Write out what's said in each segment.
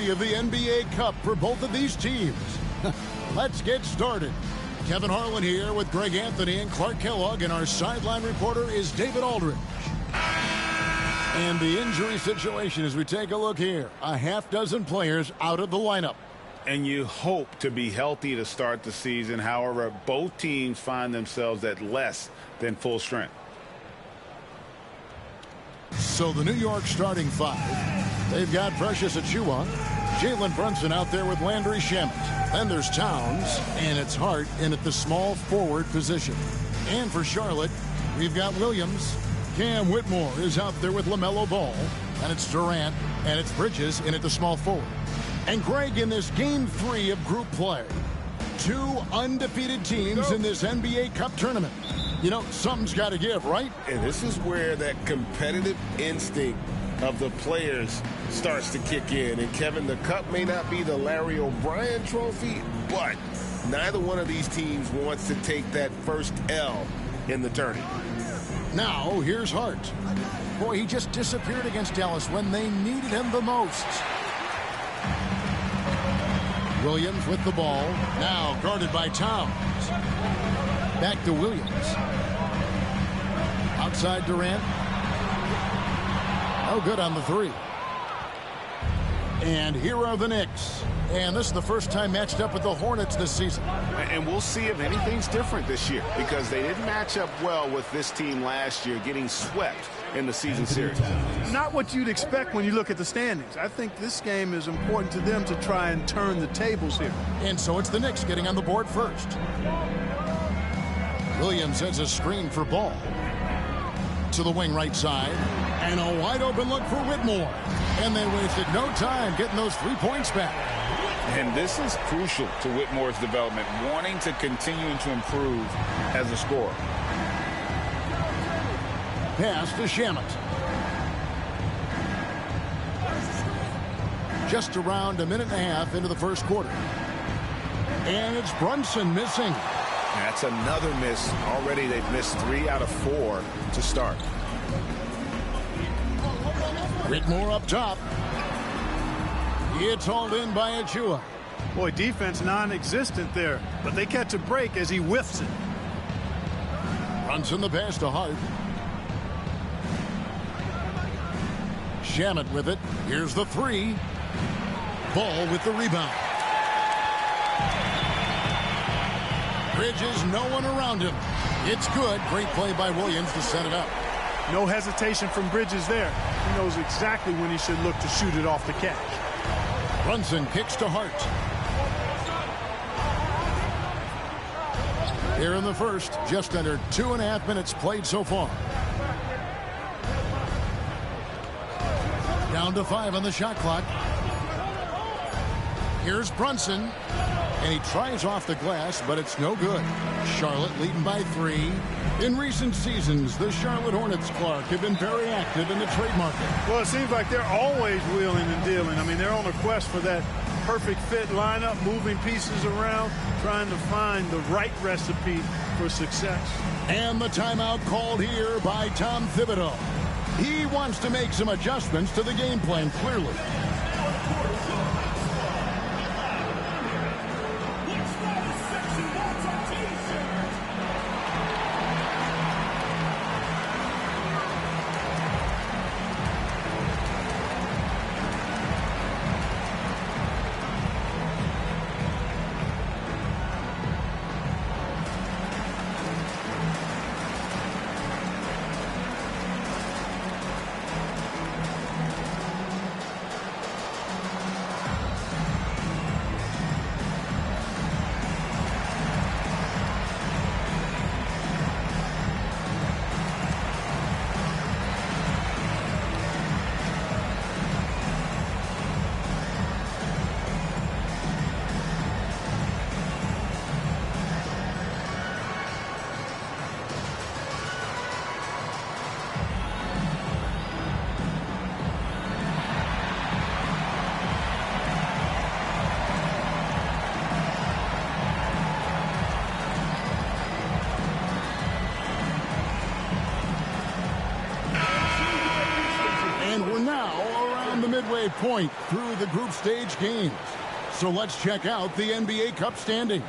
3 of the NBA Cup for both of these teams. Let's get started. Kevin Harlan here with Greg Anthony and Clark Kellogg, and our sideline reporter is David Aldridge. And the injury situation as we take a look here. A half dozen players out of the lineup. And you hope to be healthy to start the season. However, both teams find themselves at less than full strength. So the New York starting 5. They've got Precious Achiuwa, Jalen Brunson out there with Landry Shamet. Then there's Towns, and it's Hart in at the small forward position. And for Charlotte, we've got Williams. Cam Whitmore is out there with LaMelo Ball. And it's Durant, and it's Bridges in at the small forward. And Greg, in this Game 3 of group play, 2 undefeated teams in this NBA Cup tournament. You know, something's got to give, right? And this is where that competitive instinct of the players starts to kick in. And Kevin, the cup may not be the Larry O'Brien trophy, but neither one of these teams wants to take that first L in the tournament. Now, here's Hart. Boy, he just disappeared against Dallas when they needed him the most. Williams with the ball. Now guarded by Towns. Back to Williams. Outside Durant. No good on the 3. And here are the Knicks. And this is the first time matched up with the Hornets this season. And we'll see if anything's different this year, because they didn't match up well with this team last year, getting swept in the season series. Not what you'd expect when you look at the standings. I think this game is important to them to try and turn the tables here. And so it's the Knicks getting on the board first. Williams sends a screen for Ball. To the wing right side. And a wide open look for Whitmore. And they wasted no time getting those 3 points back. And this is crucial to Whitmore's development, wanting to continue to improve as a scorer. Pass to Shamet. Just around a minute and a half into the first quarter. And it's Brunson missing. That's another miss. Already they've missed 3 out of 4 to start. Whitmore up top. It's hauled in by Achiuwa. Boy, defense non-existent there, but they catch a break as he whiffs it. Brunson the pass to Hart. Shamet with it. Here's the 3. Ball with the rebound. Bridges, no one around him. It's good. Great play by Williams to set it up. No hesitation from Bridges there. He knows exactly when he should look to shoot it off the catch. Brunson kicks to Hart. Here in the first, just under 2.5 minutes played so far. Down to 5 on the shot clock. Here's Brunson. And he tries off the glass, but it's no good. Charlotte leading by 3. In recent seasons, the Charlotte Hornets, Clark, have been very active in the trade market. Well, it seems like they're always wheeling and dealing. I mean, they're on a quest for that perfect fit lineup, moving pieces around, trying to find the right recipe for success. And the timeout called here by Tom Thibodeau. He wants to make some adjustments to the game plan, clearly. a point through the group stage games. So let's check out the NBA Cup standings.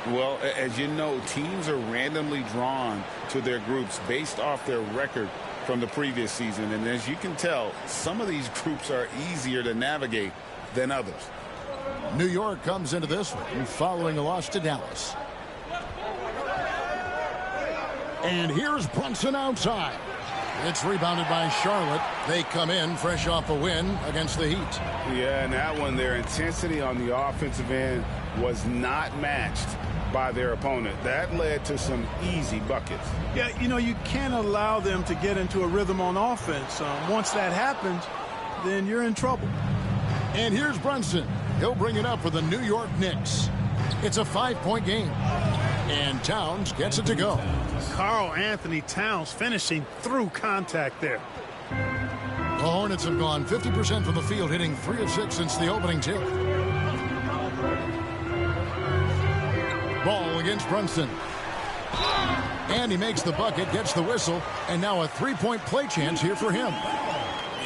Well, as you know, teams are randomly drawn to their groups based off their record from the previous season. And as you can tell, some of these groups are easier to navigate than others. New York comes into this one following a loss to Dallas. And here's Brunson outside. It's rebounded by Charlotte. They come in fresh off a win against the Heat. Yeah, and that one, their intensity on the offensive end was not matched by their opponent. That led to some easy buckets. Yeah, you know, you can't allow them to get into a rhythm on offense. Once that happens, then you're in trouble. And here's Brunson. He'll bring it up for the New York Knicks. It's a 5-point game. And Towns gets it to go. Karl Anthony Towns finishing through contact there. The Hornets have gone 50% from the field, hitting 3 of 6 since the opening tip. Ball against Brunson. And he makes the bucket, gets the whistle, and now a 3-point play chance here for him.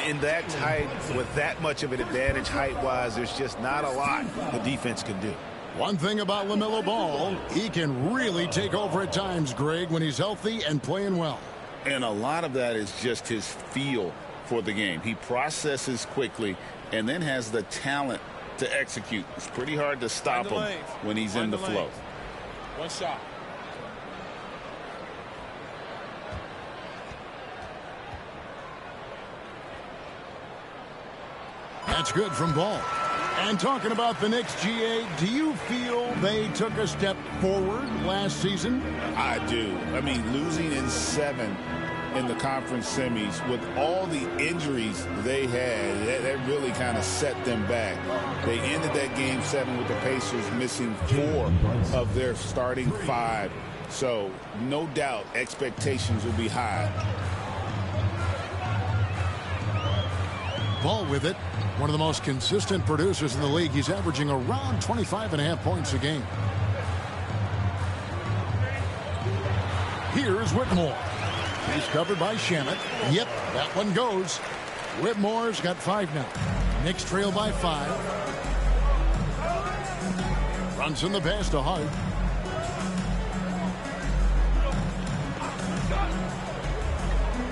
In that tight, with that much of an advantage height-wise, there's just not a lot the defense can do. One thing about LaMelo Ball, he can really take over at times, Greg, when he's healthy and playing well. And a lot of that is just his feel for the game. He processes quickly and then has the talent to execute. It's pretty hard to stop him when he's in the flow. One shot. That's good from Ball. And talking about the Knicks, GA, do you feel they took a step forward last season? I do. I mean, losing in 7 in the conference semis with all the injuries they had, that really kind of set them back. They ended that game 7 with the Pacers missing 4 of their starting 5. So no doubt expectations will be high. Ball with it. One of the most consistent producers in the league. He's averaging around 25.5 points a game. Here's Whitmore. He's covered by Shamet. Yep, that one goes. Whitmore's got 5 now. Knicks trail by 5. Brunson the pass to Hart.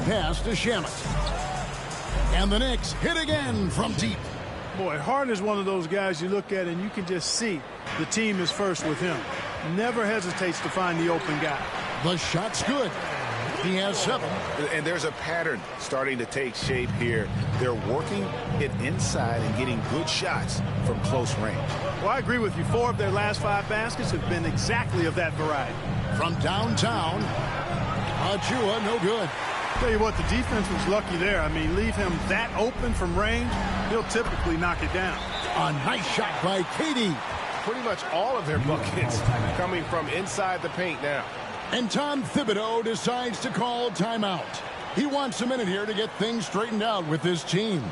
Pass to Shamet. And the Knicks hit again from deep. Boy, Hart is one of those guys you look at and you can just see the team is first with him. Never hesitates to find the open guy. The shot's good. He has 7. And there's a pattern starting to take shape here. They're working it inside and getting good shots from close range. Well, I agree with you. 4 of their last 5 baskets have been exactly of that variety. From downtown, Achua, no good. Tell you what, the defense was lucky there. I mean, leave him that open from range, he'll typically knock it down. A nice shot by Katie. Pretty much all of their buckets coming from inside the paint now. And Tom Thibodeau decides to call timeout. He wants a minute here to get things straightened out with his team.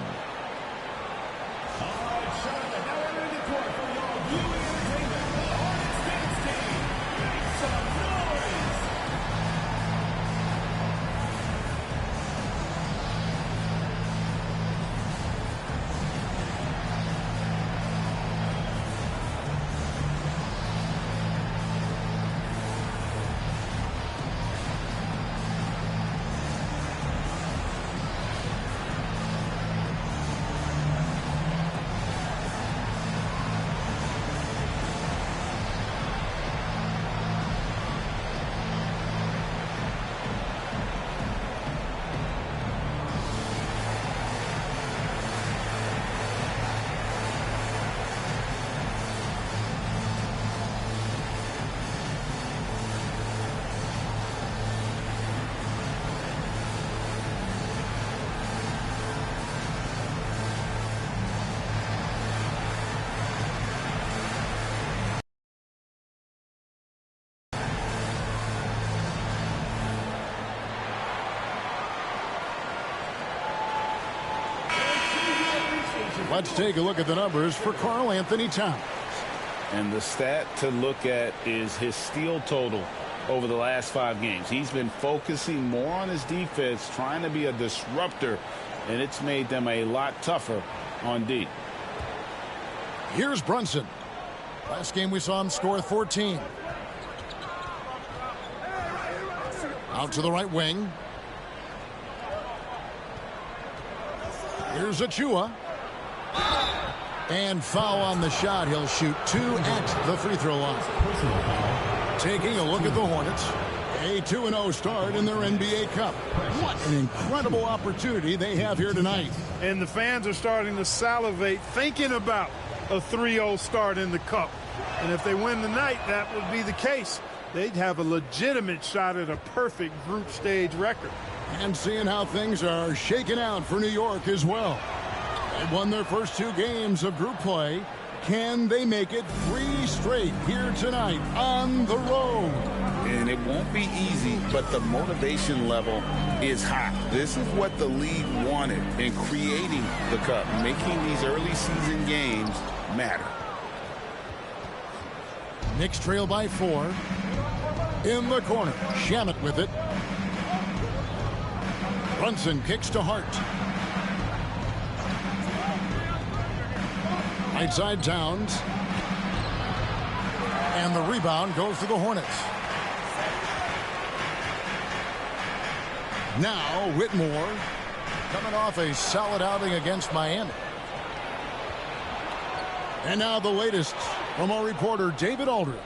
Let's take a look at the numbers for Karl Anthony Towns. And the stat to look at is his steal total over the last 5 games. He's been focusing more on his defense, trying to be a disruptor, and it's made them a lot tougher on D. Here's Brunson. Last game we saw him score 14. Out to the right wing. Here's Achua. And foul on the shot. He'll shoot 2 at the free throw line. Taking a look at the Hornets. A 2-0 start in their NBA Cup. What an incredible opportunity they have here tonight. And the fans are starting to salivate thinking about a 3-0 start in the Cup. And if they win tonight, that would be the case. They'd have a legitimate shot at a perfect group stage record. And seeing how things are shaking out for New York as well. They won their first 2 games of group play. Can they make it 3 straight here tonight on the road? And it won't be easy, but the motivation level is high. This is what the league wanted in creating the Cup, making these early season games matter. Knicks trail by 4. In the corner, Shamet with it. Brunson kicks to Hart. Right side Towns. And the rebound goes to the Hornets. Now Whitmore coming off a solid outing against Miami. And now the latest from our reporter David Aldridge.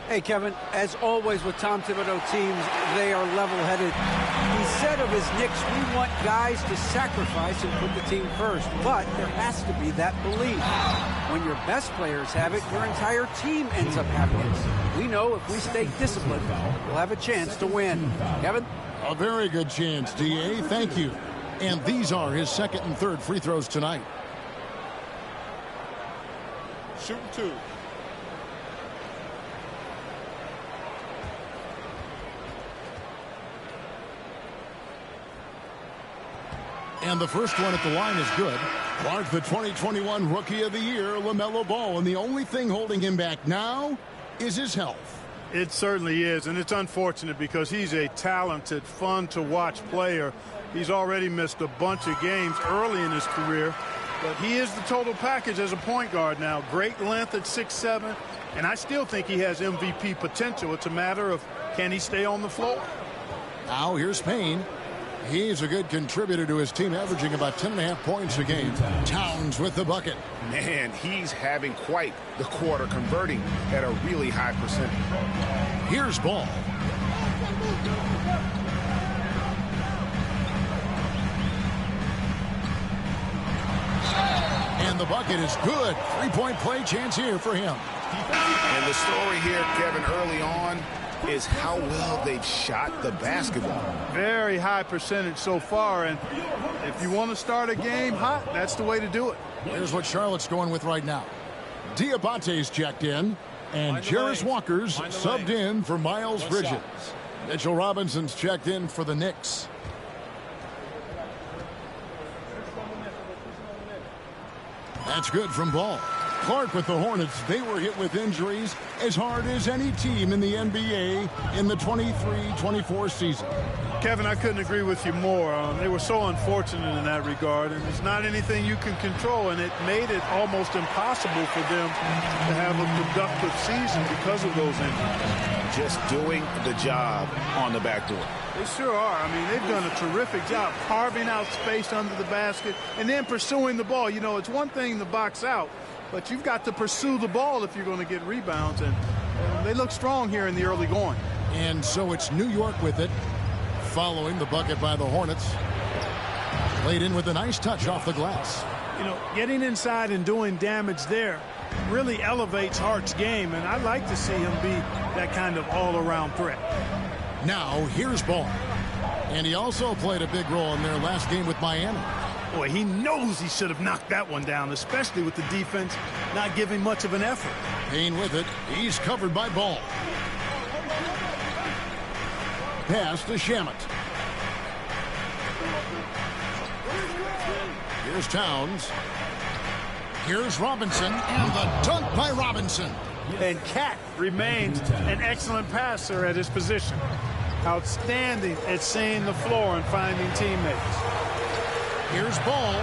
Hey, Kevin, as always with Tom Thibodeau teams, they are level-headed. He said of his Knicks, we want guys to sacrifice and put the team first. But there has to be that belief. When your best players have it, your entire team ends up having it. We know if we stay disciplined, we'll have a chance to win. Kevin? A very good chance, D.A. Thank you. And these are his second and third free throws tonight. Shooting 2. And the first one at the line is good. Clark, the 2021 Rookie of the Year, LaMelo Ball. And the only thing holding him back now is his health. It certainly is, and it's unfortunate because he's a talented, fun-to-watch player. He's already missed a bunch of games early in his career, but he is the total package as a point guard now. Great length at 6'7", and I still think he has MVP potential. It's a matter of can he stay on the floor. Now here's Payne. He's a good contributor to his team, averaging about 10.5 points a game. Towns with the bucket. Man, he's having quite the quarter, converting at a really high percentage. Here's Ball. And the bucket is good. 3-point play chance here for him. And the story here, Kevin, early on is how well they've shot the basketball. Very high percentage so far, and if you want to start a game hot, that's the way to do it. Here's what Charlotte's going with right now. Diabate's checked in, and Jarris Walker's subbed in for Miles Bridges. Mitchell Robinson's checked in for the Knicks. That's good from Ball. Clark with the Hornets, they were hit with injuries as hard as any team in the NBA in the 23-24 season. Kevin, I couldn't agree with you more. They were so unfortunate in that regard, and it's not anything you can control, and it made it almost impossible for them to have a productive season because of those injuries. Just doing the job on the backdoor. They sure are. I mean, they've done a terrific job carving out space under the basket and then pursuing the ball. You know, it's one thing to box out, but you've got to pursue the ball if you're going to get rebounds, and they look strong here in the early going. And so it's New York with it, following the bucket by the Hornets. Laid in with a nice touch off the glass. You know, getting inside and doing damage there really elevates Hart's game, and I'd like to see him be that kind of all-around threat. Now, here's Ball. And he also played a big role in their last game with Miami. Boy, he knows he should have knocked that one down, especially with the defense not giving much of an effort. Payne with it. He's covered by Ball. Pass to Shamet. Here's Towns. Here's Robinson, and the dunk by Robinson. And Cat remains an excellent passer at his position. Outstanding at seeing the floor and finding teammates. Here's Ball.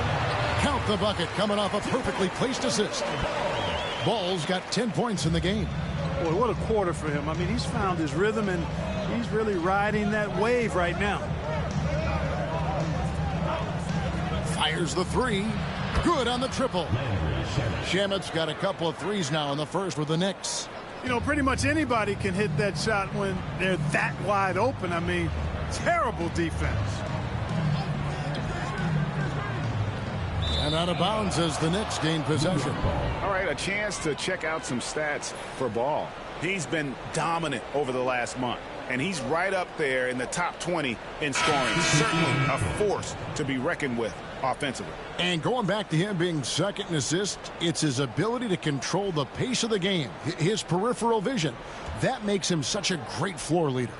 Count the bucket coming off a perfectly placed assist. Ball's got 10 points in the game. Boy, what a quarter for him. I mean, he's found his rhythm, and he's really riding that wave right now. Fires the three. Good on the triple. Shamet's got a couple of threes now in the first with the Knicks. You know, pretty much anybody can hit that shot when they're that wide open. I mean, terrible defense. And out of bounds as the Knicks gain possession. All right, a chance to check out some stats for Ball. He's been dominant over the last month, and he's right up there in the top 20 in scoring. He's certainly a force to be reckoned with offensively. And going back to him being second in assists, it's his ability to control the pace of the game, his peripheral vision. That makes him such a great floor leader.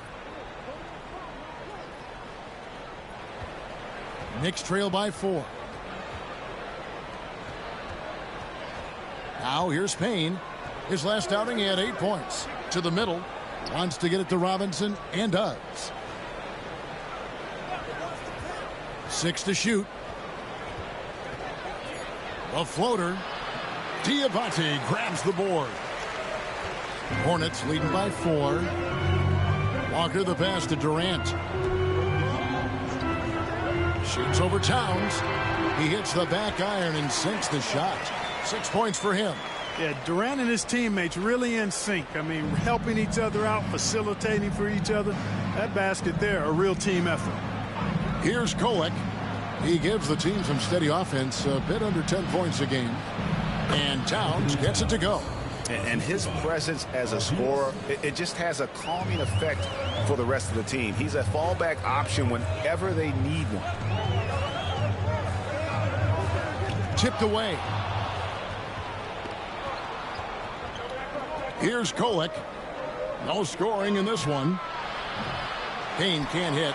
Knicks trail by 4. Now here's Payne. His last outing, he had 8 points. To the middle. Wants to get it to Robinson, and does. 6 to shoot. A floater. Diabate grabs the board. Hornets leading by 4. Walker the pass to Durant. Shoots over Towns. He hits the back iron and sinks the shot. 6 points for him. Yeah, Durant and his teammates really in sync. I mean, helping each other out, facilitating for each other. That basket there, a real team effort. Here's Kolek. He gives the team some steady offense, a bit under 10 points a game. And Towns gets it to go. And his presence as a scorer, it just has a calming effect for the rest of the team. He's a fallback option whenever they need one. Tipped away. Here's Kolek. No scoring in this one. Payne can't hit.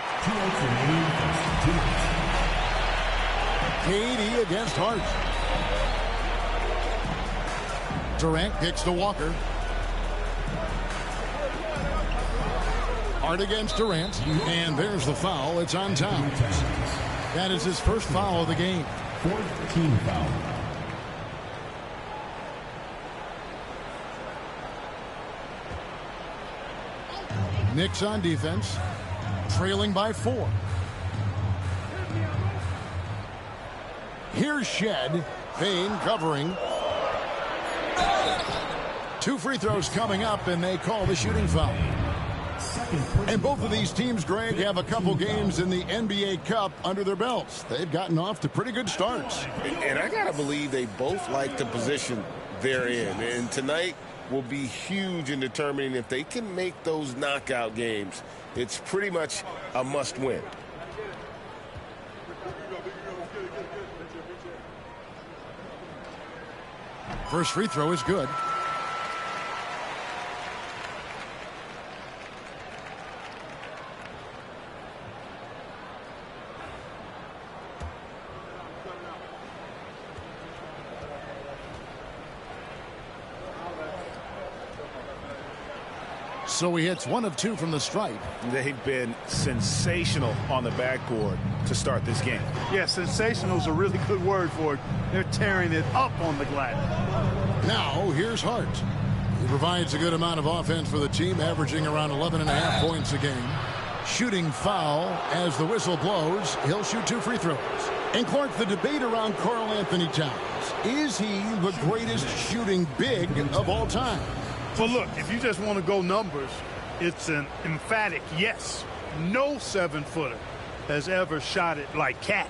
KD against Hart. Durant kicks to Walker. Hart against Durant. And there's the foul. It's on Towns. That is his first foul of the game. 4th team foul. Knicks on defense, trailing by 4. Here's Shed. Payne covering. 2 free throws coming up, and they call the shooting foul. And both of these teams, Greg, have a couple games in the NBA Cup under their belts. They've gotten off to pretty good starts. And I got to believe they both like the position they're in. And tonight will be huge in determining if they can make those knockout games. It's pretty much a must-win. First free throw is good. So he hits 1 of 2 from the stripe. They've been sensational on the backboard to start this game. Yeah, sensational is a really good word for it. They're tearing it up on the glass. Now here's Hart. He provides a good amount of offense for the team, averaging around 11.5 points a game. Shooting foul as the whistle blows. He'll shoot 2 free throws. And Clark, the debate around Karl Anthony Towns. Is he the greatest shooting big of all time? Well, look, if you just want to go numbers, it's an emphatic yes. No 7-footer has ever shot it like Cat.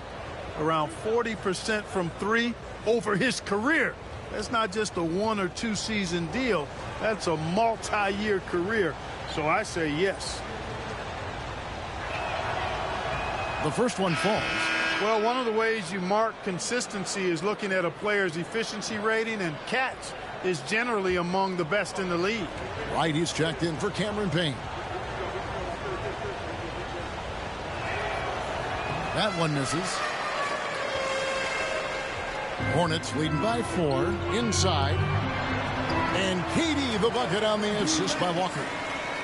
Around 40% from 3 over his career. That's not just a 1 or 2 season deal. That's a multi-year career. So I say yes. The first one falls. Well, one of the ways you mark consistency is looking at a player's efficiency rating, and Cat's is generally among the best in the league. Right, he's checked in for Cameron Payne. That one misses. Hornets leading by 4 inside. And KD the bucket on the assist by Walker.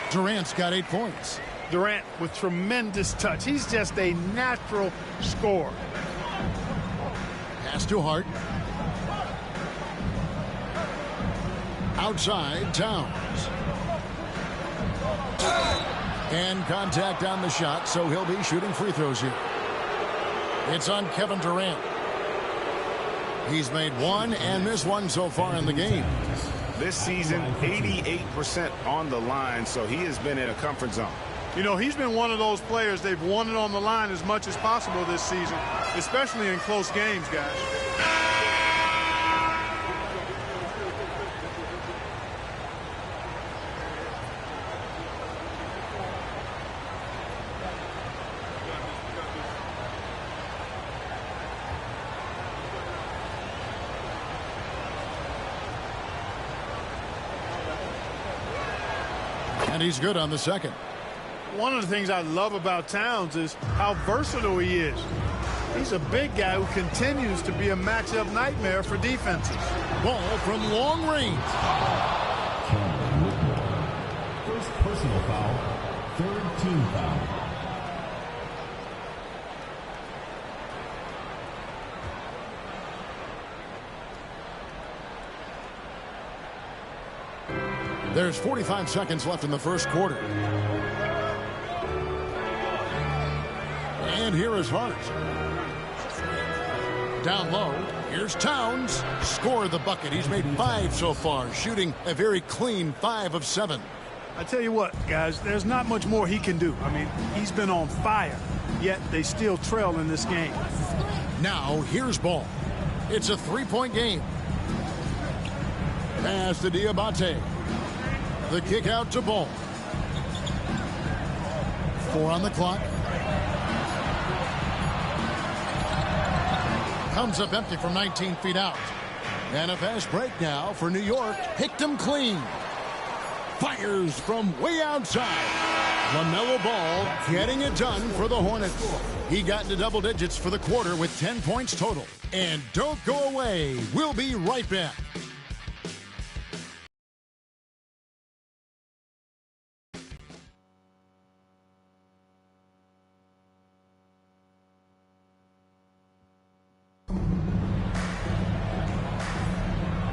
Durant's got 8 points. Durant with tremendous touch. He's just a natural scorer. Pass to Hart. Outside, Towns. And contact on the shot, so he'll be shooting free throws here. It's on Kevin Durant. He's made one and missed one so far in the game. This season, 88% on the line, so he has been in a comfort zone. You know, he's been one of those players they've wanted on the line as much as possible this season, especially in close games, guys. And he's good on the second. One of the things I love about Towns is how versatile he is. He's a big guy who continues to be a matchup nightmare for defenses. Ball from long range. First personal foul, third team foul. There's 45 seconds left in the first quarter. And here is Hart. Down low, here's Towns. Scored the bucket. He's made 5 so far, shooting a very clean 5 of 7. I tell you what, guys, there's not much more he can do. I mean, he's been on fire, yet they still trail in this game. Now, here's Ball. It's a 3-point game. Pass to Diabate. The kick out to Ball. 4 on the clock. Comes up empty from 19 feet out. And a fast break now for New York. Picked him clean. Fires from way outside. LaMelo Ball getting it done for the Hornets. He got into double digits for the quarter with 10 points total. And don't go away. We'll be right back.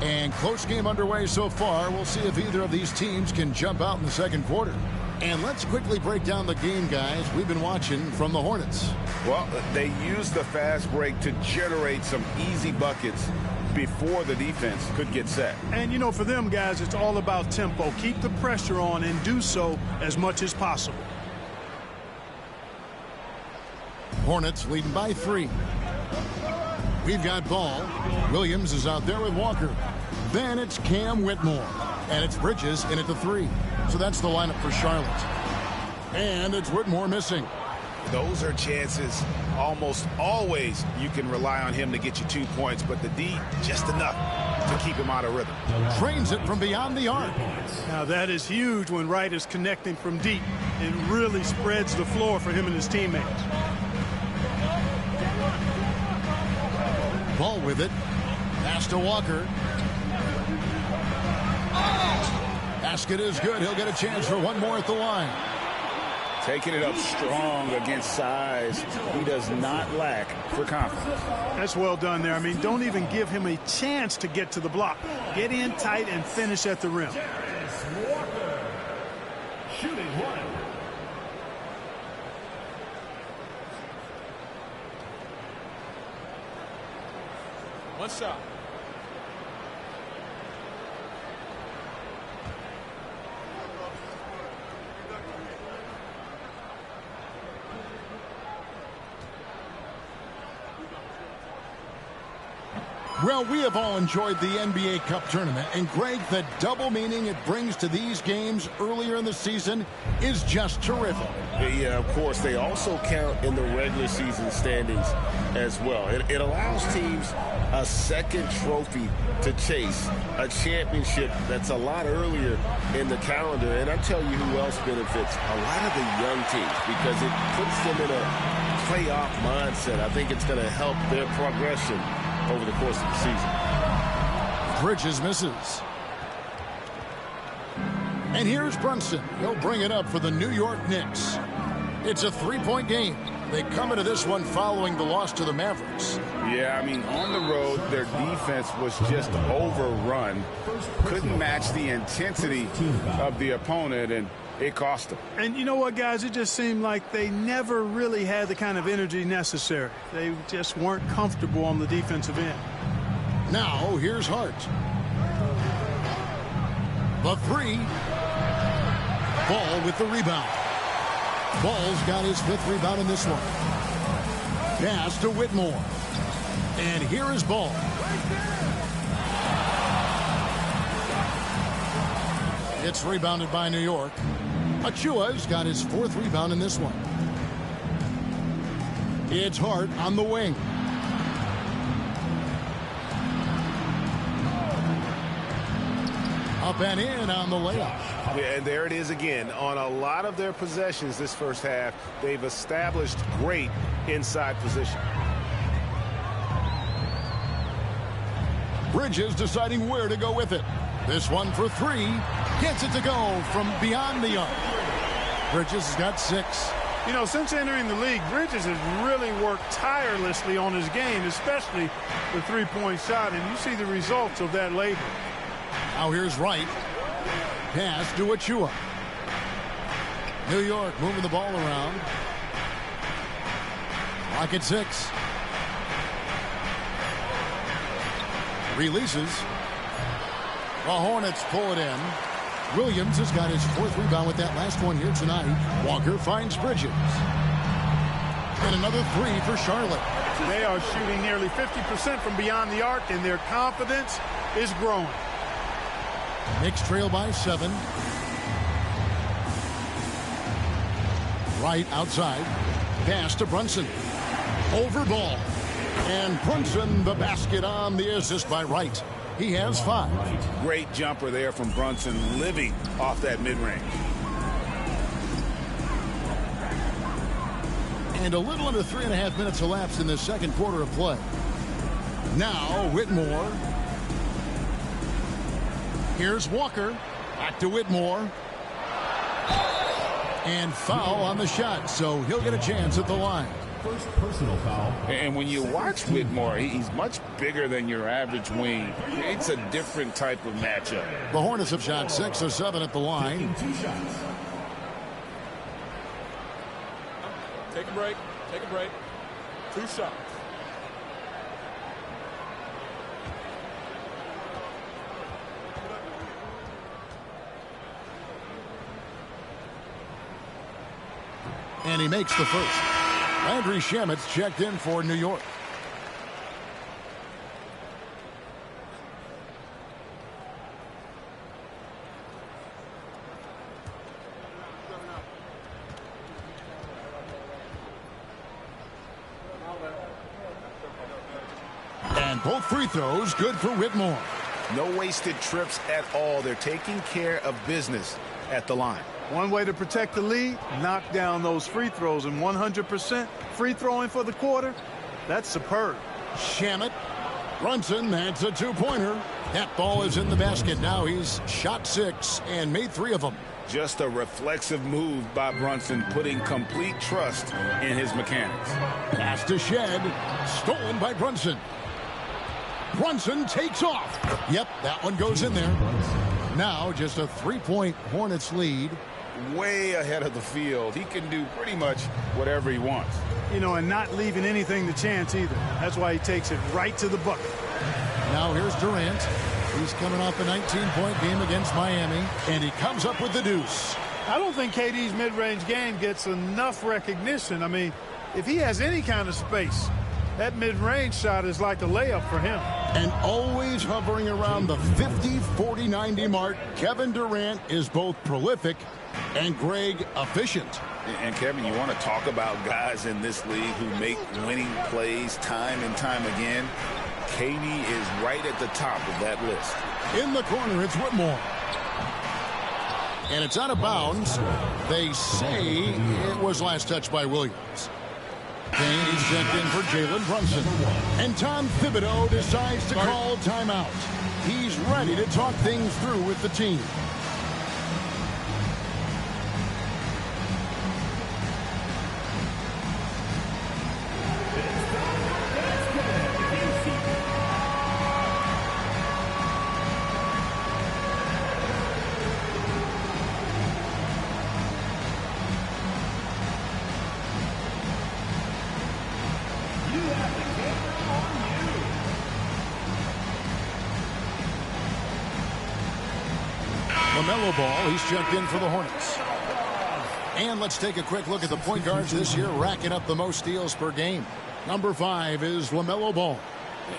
And close game underway so far. We'll see if either of these teams can jump out in the second quarter. And let's quickly break down the game, guys, we've been watching from the Hornets. Well, they used the fast break to generate some easy buckets before the defense could get set. And, you know, for them, guys, it's all about tempo. Keep the pressure on and do so as much as possible. Hornets leading by 3. We've got Ball. Williams is out there with Walker. Then it's Cam Whitmore. And it's Bridges in at the 3. So that's the lineup for Charlotte. And it's Whitmore missing. Those are chances almost always you can rely on him to get you 2 points, but the D just enough to keep him out of rhythm. Trains it from beyond the arc. Now that is huge when Wright is connecting from deep. It really spreads the floor for him and his teammates. Ball with it. Pass to Walker. Basket is good. He'll get a chance for one more at the line. Taking it up strong against size. He does not lack for confidence. That's well done there. I mean, don't even give him a chance to get to the block. Get in tight and finish at the rim. Shooting one. One shot. Well, we have all enjoyed the NBA Cup tournament, and Greg, the double meaning it brings to these games earlier in the season is just terrific. Yeah, of course, they also count in the regular season standings as well. It allows teams a second trophy to chase, a championship that's a lot earlier in the calendar. And I tell you who else benefits, a lot of the young teams, because it puts them in a playoff mindset. I think it's going to help their progression over the course of the season. Bridges misses. And here's Brunson. He'll bring it up for the New York Knicks. It's a 3-point game. They come into this one following the loss to the Mavericks. Yeah, I mean, on the road, their defense was just overrun. Couldn't match the intensity of the opponent, and it cost them. And you know what, guys? It just seemed like they never really had the kind of energy necessary. They just weren't comfortable on the defensive end. Now, here's Hart. The three. Ball with the rebound. Ball's got his 5th rebound in this one. Pass to Whitmore. And here is Ball. It's rebounded by New York. Achua's got his 4th rebound in this one. It's Hart on the wing. Up and in on the layup. Yeah, and there it is again. On a lot of their possessions this first half, they've established great inside position. Bridges deciding where to go with it. This one for 3. Gets it to go from beyond the arc. Bridges has got 6. You know, since entering the league, Bridges has really worked tirelessly on his game, especially the three-point shot, and you see the results of that labor. Now here's Wright. Pass to Achua. New York moving the ball around. Clock at 6. Releases. The Hornets pull it in. Williams has got his 4th rebound with that last one here tonight. Walker finds Bridges. And another 3 for Charlotte. They are shooting nearly 50% from beyond the arc, and their confidence is growing. Knicks trail by 7. Wright outside. Pass to Brunson. Over ball. And Brunson the basket on the assist by Wright. He has 5. Great jumper there from Brunson, living off that mid-range. And a little under 3.5 minutes elapsed in the second quarter of play. Now Whitmore. Here's Walker. Back to Whitmore. And foul on the shot, so he'll get a chance at the line. First personal foul. And when you watch Whitmore, he's much bigger than your average wing. It's a different type of matchup. The Hornets have shot 6 of 7 at the line. 2 shots. Take a break. Take a break. 2 shots. And he makes the first. Landry Shamit's checked in for New York. And both free throws good for Whitmore. No wasted trips at all. They're taking care of business at the line. One way to protect the lead, knock down those free throws, and 100% free throwing for the quarter, that's superb. Shamet. Brunson, that's a 2-pointer. That ball is in the basket. Now he's shot 6 and made 3 of them. Just a reflexive move by Brunson, putting complete trust in his mechanics. Pass to Shed. Stolen by Brunson. Brunson takes off. Yep, that one goes in there. Now just a 3-point Hornets lead. Way ahead of the field. He can do pretty much whatever he wants. You know, and not leaving anything to chance either. That's why he takes it right to the bucket. Now here's Durant. He's coming off a 19-point game against Miami, and he comes up with the deuce. I don't think KD's mid-range game gets enough recognition. I mean, if he has any kind of space, that mid-range shot is like a layup for him. And always hovering around the 50, 40, 90 mark, Kevin Durant is both prolific and Greg efficient. And Kevin, you want to talk about guys in this league who make winning plays time and time again. KD is right at the top of that list. In the corner, it's Whitmore. And it's out of bounds. They say it was last touched by Williams. Kane is checked in for Jalen Brunson. And Tom Thibodeau decides to call timeout. He's ready to talk things through with the team. LaMelo Ball, he's checked in for the Hornets. And let's take a quick look at the point guards this year, racking up the most steals per game. Number 5 is LaMelo Ball.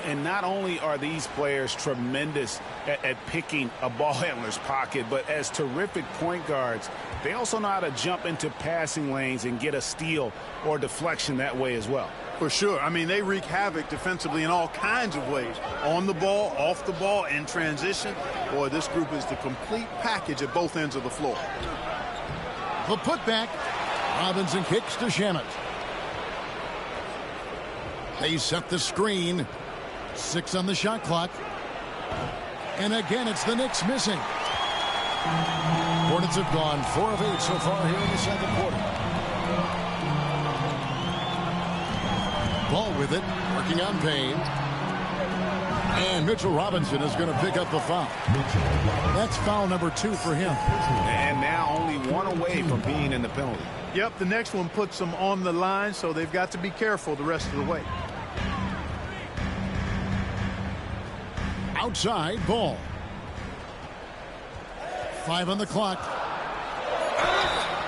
And not only are these players tremendous at picking a ball handler's pocket, but as terrific point guards, they also know how to jump into passing lanes and get a steal or deflection that way as well. For sure. I mean, they wreak havoc defensively in all kinds of ways. On the ball, off the ball, in transition. Boy, this group is the complete package at both ends of the floor. The putback. Robinson kicks to Shamet. They set the screen. 6 on the shot clock. And again, it's the Knicks missing. Hornets have gone 4 of 8 so far here in the second quarter. Ball with it, working on Payne. And Mitchell Robinson is going to pick up the foul. That's foul number 2 for him. And now only 1 away from being in the penalty. Yep, the next one puts them on the line, so they've got to be careful the rest of the way. Outside, Ball. 5 on the clock.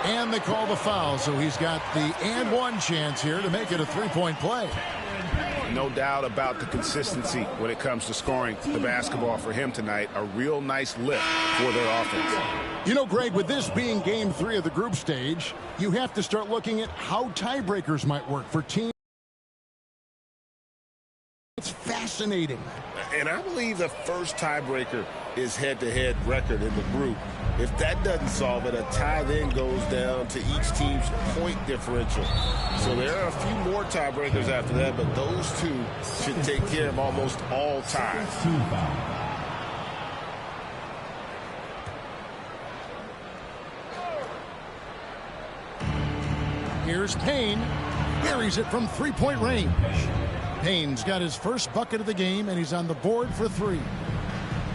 And they call the foul, so he's got the and 1 chance here to make it a 3-point play. No doubt about the consistency when it comes to scoring the basketball for him tonight. A real nice lift for their offense. You know, Greg, with this being game 3 of the group stage, you have to start looking at how tiebreakers might work for teams. It's fascinating. And I believe the first tiebreaker is head-to-head record in the group. If that doesn't solve it, a tie then goes down to each team's point differential. So there are a few more tiebreakers after that, but those 2 should take care of almost all ties. Here's Payne. Buries it from 3-point range. Payne's got his first bucket of the game, and he's on the board for 3.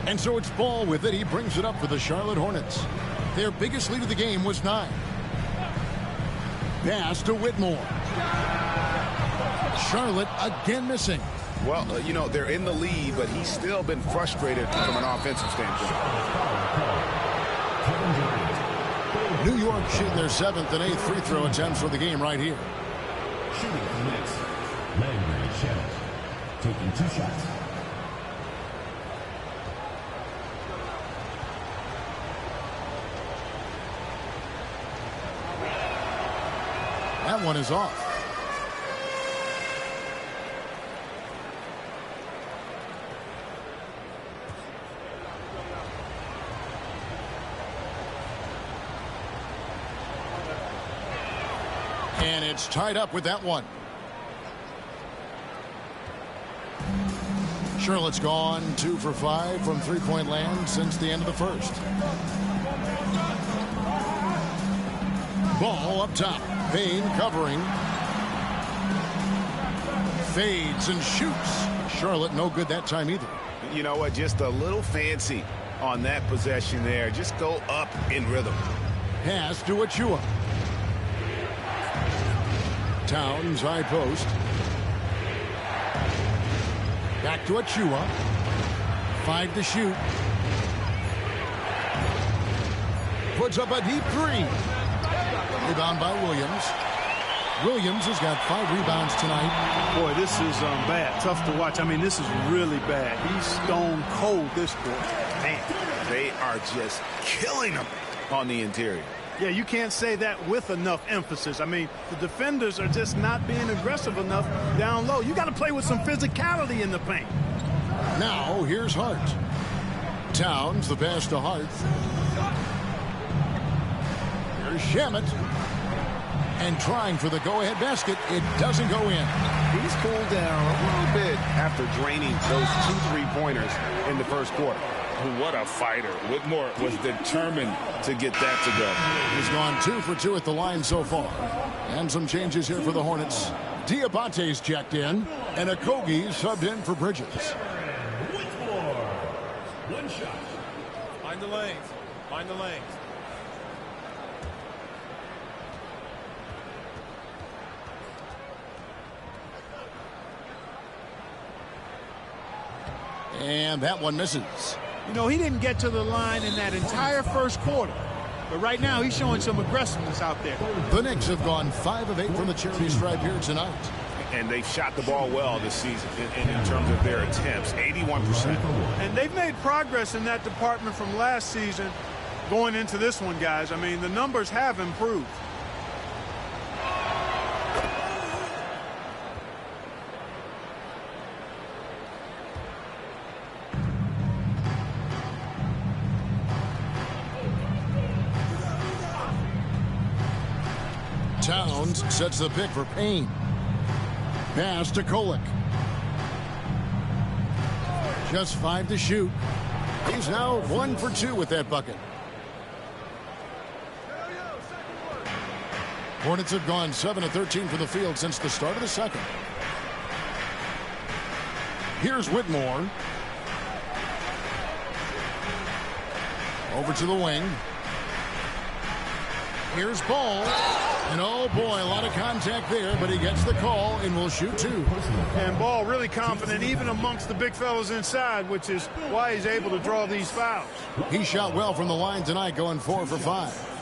And so it's Ball with it. He brings it up for the Charlotte Hornets. Their biggest lead of the game was 9. Pass to Whitmore. Charlotte again missing. Well, you know, they're in the lead, but he's still been frustrated from an offensive standpoint. New York shooting their 7th and 8th free throw attempts for the game right here. Shooting for the Knicks, Landry Shamet, taking 2 shots. That one is off. And it's tied up with that one. Charlotte's gone 2 for 5 from 3-point land since the end of the first. Ball up top. Payne covering. Fades and shoots. Charlotte no good that time either. You know what? Just a little fancy on that possession there. Just go up in rhythm. Pass to Achua. Towns high post. Back to Achua. 5 to shoot. Puts up a deep 3. Rebound by Williams. Williams has got 5 rebounds tonight. Boy, this is bad. Tough to watch. I mean, this is really bad. He's stone cold this quarter. Man, they are just killing them on the interior. Yeah, you can't say that with enough emphasis. I mean, the defenders are just not being aggressive enough down low. You got to play with some physicality in the paint. Now, here's Hart. Towns, the pass to Hart. Here's Shamet. And trying for the go-ahead basket. It doesn't go in. He's cooled down a little bit after draining those 2 3-pointers in the first quarter. What a fighter. Whitmore was determined to get that to go. He's gone 2 for 2 at the line so far. And some changes here for the Hornets. Diabate's checked in, and Okogie subbed in for Bridges. Whitmore, 1 shot. Find the lanes. Find the lanes. And that one misses. You know, he didn't get to the line in that entire first quarter. But right now, he's showing some aggressiveness out there. The Knicks have gone 5 of 8 from the charity stripe here tonight. And they've shot the ball well this season in terms of their attempts, 81%. And they've made progress in that department from last season going into this one, guys. I mean, the numbers have improved. Towns sets the pick for Payne. Pass to Kolek. Just 5 to shoot. He's now 1 for 2 with that bucket. Hornets have gone 7 of 13 from the field since the start of the second. Here's Whitmore. Over to the wing. Here's Ball. And oh boy, a lot of contact there, but he gets the call and will shoot 2. And Ball really confident even amongst the big fellas inside, which is why he's able to draw these fouls. He shot well from the line tonight, going 4 for 5.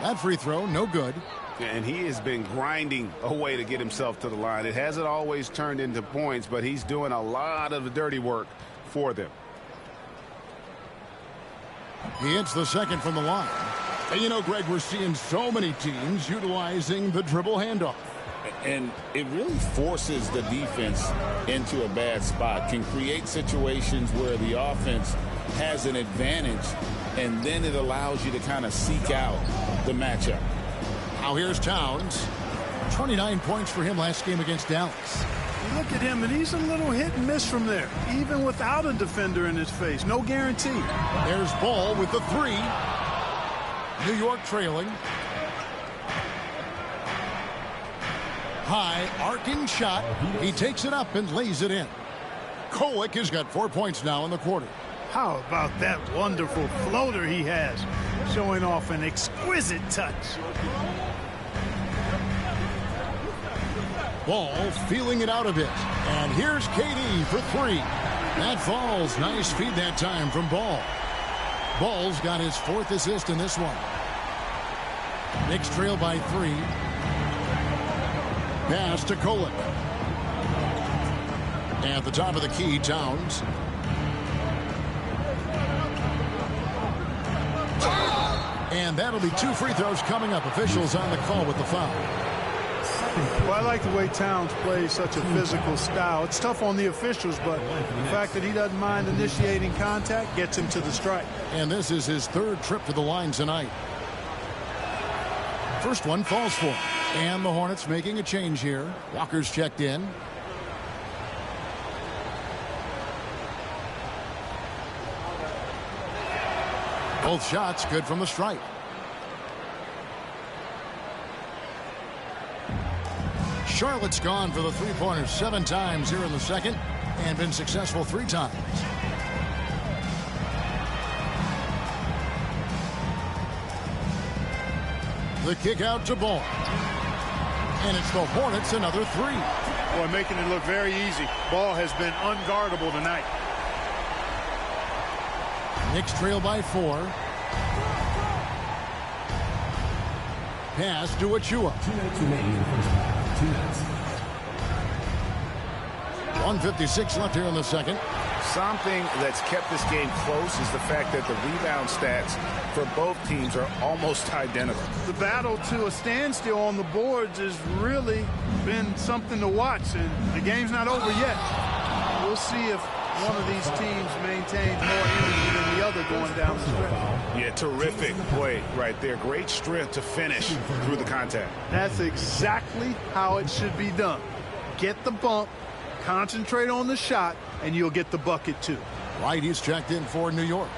That free throw, no good. And he has been grinding away to get himself to the line. It hasn't always turned into points, but he's doing a lot of the dirty work for them. He hits the second from the line. And you know, Greg, we're seeing so many teams utilizing the dribble handoff. And it really forces the defense into a bad spot, can create situations where the offense has an advantage, and then it allows you to kind of seek out the matchup. Now here's Towns. 29 points for him last game against Dallas. You look at him, and he's a little hit and miss from there, even without a defender in his face. No guarantee. There's Ball with the 3. New York trailing. High arcing shot. He takes it up and lays it in. Kolek has got 4 points now in the quarter. How about that wonderful floater he has, showing off an exquisite touch. Ball feeling it out a bit. And here's KD for 3. That falls. Nice feed that time from Ball. Ball's got his 4th assist in this one. Knicks trail by 3. Pass to Kolek. At the top of the key, Towns. And that'll be 2 free throws coming up. Officials on the call with the foul. Well, I like the way Towns plays such a physical style. It's tough on the officials, but the fact that he doesn't mind initiating contact gets him to the strike. And this is his 3rd trip to the line tonight. First one falls for him. And the Hornets making a change here. Walker's checked in. Both shots good from the stripe. Charlotte's gone for the 3-pointers 7 times here in the second and been successful 3 times. The kick out to Ball. And it's the Hornets another 3. Boy, making it look very easy. Ball has been unguardable tonight. Knicks trail by 4. Pass to Achua. 1:56 left here in the second. Something that's kept this game close is the fact that the rebound stats for both teams are almost identical. The battle to a standstill on the boards has really been something to watch, and the game's not over yet. We'll see if one of these teams maintains more energy than the other going down the stretch. Yeah, terrific play right there. Great strength to finish through the contact. That's exactly how it should be done. Get the bump, concentrate on the shot, and you'll get the bucket too. Right, he's checked in for New York.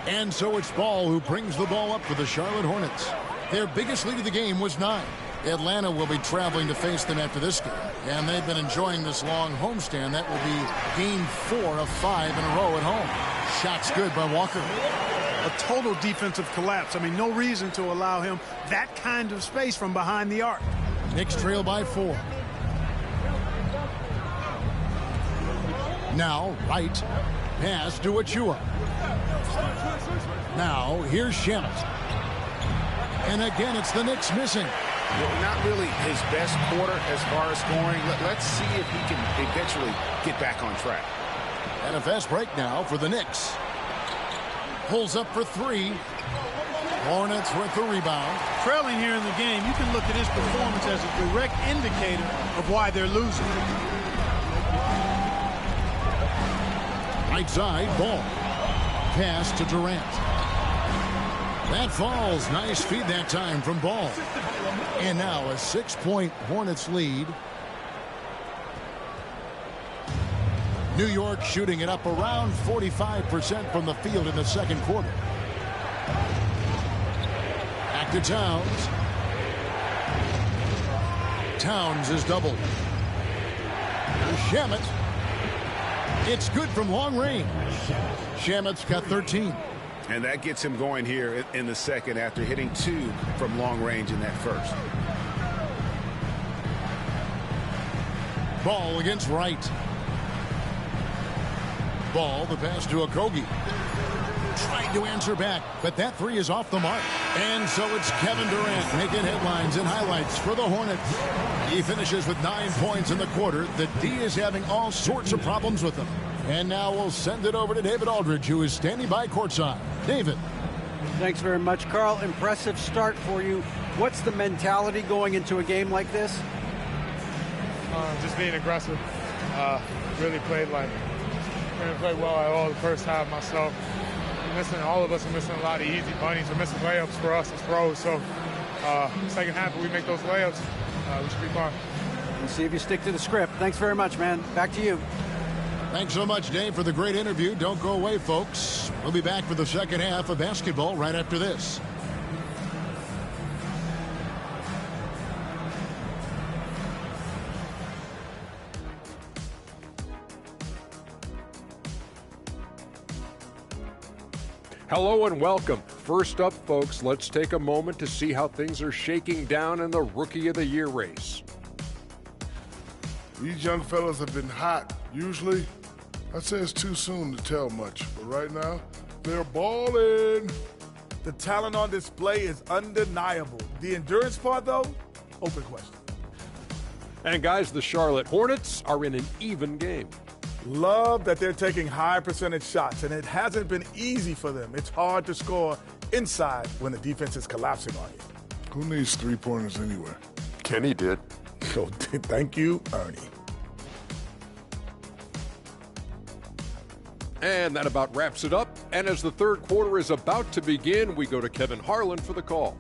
And so it's Ball who brings the ball up for the Charlotte Hornets. Their biggest lead of the game was 9. Atlanta will be traveling to face them after this game, and they've been enjoying this long homestand. That will be game 4 of 5 in a row at home. Shot's good by Walker. A total defensive collapse. I mean, no reason to allow him that kind of space from behind the arc. Knicks trail by 4. Now, Wright. Pass to Achua. Now, here's Shamet. And again, it's the Knicks missing. Well, not really his best quarter as far as scoring. Let's see if he can eventually get back on track. And a fast break now for the Knicks. Pulls up for 3. Hornets with the rebound. Trailing here in the game, you can look at his performance as a direct indicator of why they're losing. Right side, Ball. Pass to Durant. That falls. Nice feed that time from Ball. And now a 6-point Hornets lead. New York shooting it up around 45% from the field in the second quarter. Back to Towns. Towns is doubled. Shamet. It's good from long range. Shamet's got 13. And that gets him going here in the second after hitting 2 from long range in that first. Ball against Wright. Ball, the pass to Okogie. Trying to answer back, but that 3 is off the mark. And so it's Kevin Durant making headlines and highlights for the Hornets. He finishes with 9 points in the quarter. The D is having all sorts of problems with him. And now we'll send it over to David Aldridge, who is standing by courtside. David. Thanks very much, Carl. Impressive start for you. What's the mentality going into a game like this? Just being aggressive. Really played well at all the first half myself. All of us are missing a lot of easy bunnies. We're missing layups for us as pros. So second half, if we make those layups, we should be fine. We'll see if you stick to the script. Thanks very much, man. Back to you. Thanks so much, Dave, for the great interview. Don't go away, folks. We'll be back for the second half of basketball right after this. Hello and welcome. First up, folks, let's take a moment to see how things are shaking down in the Rookie of the Year race. These young fellas have been hot. Usually, I'd say it's too soon to tell much, but right now, they're balling. The talent on display is undeniable. The endurance part, though, open question. And guys, the Charlotte Hornets are in an even game. Love that they're taking high percentage shots, and it hasn't been easy for them. It's hard to score inside when the defense is collapsing on you. Who needs three-pointers anyway? Kenny did. So thank you, Ernie. And that about wraps it up. And as the third quarter is about to begin, we go to Kevin Harlan for the call.